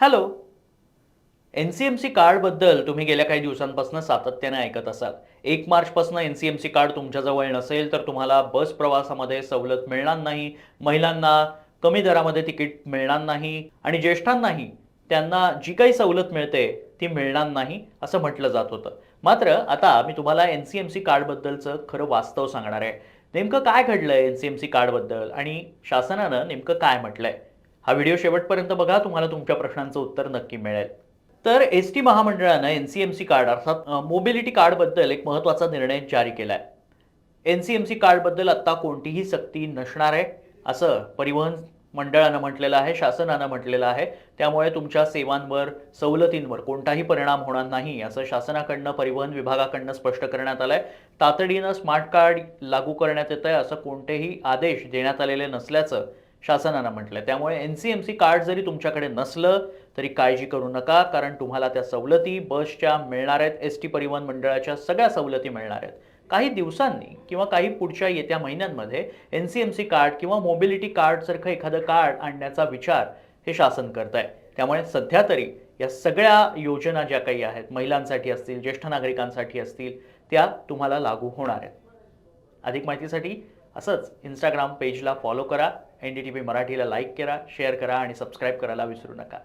Hello. N-C-M-C कार्डबद्दल तुम्ही गेल्या काही दिवसांपासून सातत्याने ऐकत असाल. 1 मार्चपासून एन-सी-एम-सी कार्ड तुमच्याजवळ नसेल तर तुम्हाला बस प्रवासामध्ये सवलत मिळणार नाही. महिलांना कमी दरामध्ये तिकीट मिळणार नाही आणि ज्येष्ठांनाही त्यांना जी काही सवलत मिळते ती मिळणार नाही असं म्हटलं जात होतं. मात्र आता मी तुम्हाला एन-सी-एम-सी कार्डबद्दलचं खरं वास्तव सांगणार आहे. नेमकं काय घडलंय एन-सी-एम-सी कार्डबद्दल आणि शासनानं नेमकं काय म्हटलंय? हा व्हिडिओ शेवटपर्यंत बघा, तुम्हाला तुमच्या प्रश्नांचं उत्तर नक्की मिळेल. तर एस-टी महामंडळानं एन-सी-एम-सी कार्ड अर्थात मोबिलिटी कार्डबद्दल एक महत्त्वाचा निर्णय जारी केला आहे. एन-सी-एम-सी कार्डबद्दल आत्ता कोणतीही सक्ती नसणार आहे, असं परिवहन मंडळानं म्हटलेलं आहे, शासनानं म्हटलेलं आहे. त्यामुळे तुमच्या सेवांवर, सवलतींवर कोणताही परिणाम होणार नाही, असं शासनाकडनं, परिवहन विभागाकडनं स्पष्ट करण्यात आलं आहे. तातडीनं स्मार्ट कार्ड लागू करण्यात येतं आहे, असं कोणतेही आदेश देण्यात आलेले नसल्याचं शासनानं म्हटलं आहे. त्यामुळे एन-सी-एम-सी कार्ड जरी तुमच्याकडे नसलं तरी काळजी करू नका, कारण तुम्हाला त्या सवलती बसच्या मिळणार आहेत. एस-टी परिवहन मंडळाच्या सगळ्या सवलती मिळणार आहेत. काही दिवसांनी किंवा काही पुढच्या येत्या महिन्यांमध्ये एन-सी-एम-सी कार्ड किंवा मोबिलिटी कार्डसारखं एखादं कार्ड आणण्याचा विचार हे शासन करत आहे. त्यामुळे सध्या तरी या सगळ्या योजना ज्या काही आहेत, महिलांसाठी असतील, ज्येष्ठ नागरिकांसाठी असतील, त्या तुम्हाला लागू होणार आहेत. अधिक माहितीसाठी असंच Instagram पेजला फॉलो करा, NDTV मराठीला लाईक करा, शेअर करा आणि सबस्क्राईब करायला विसरू नका.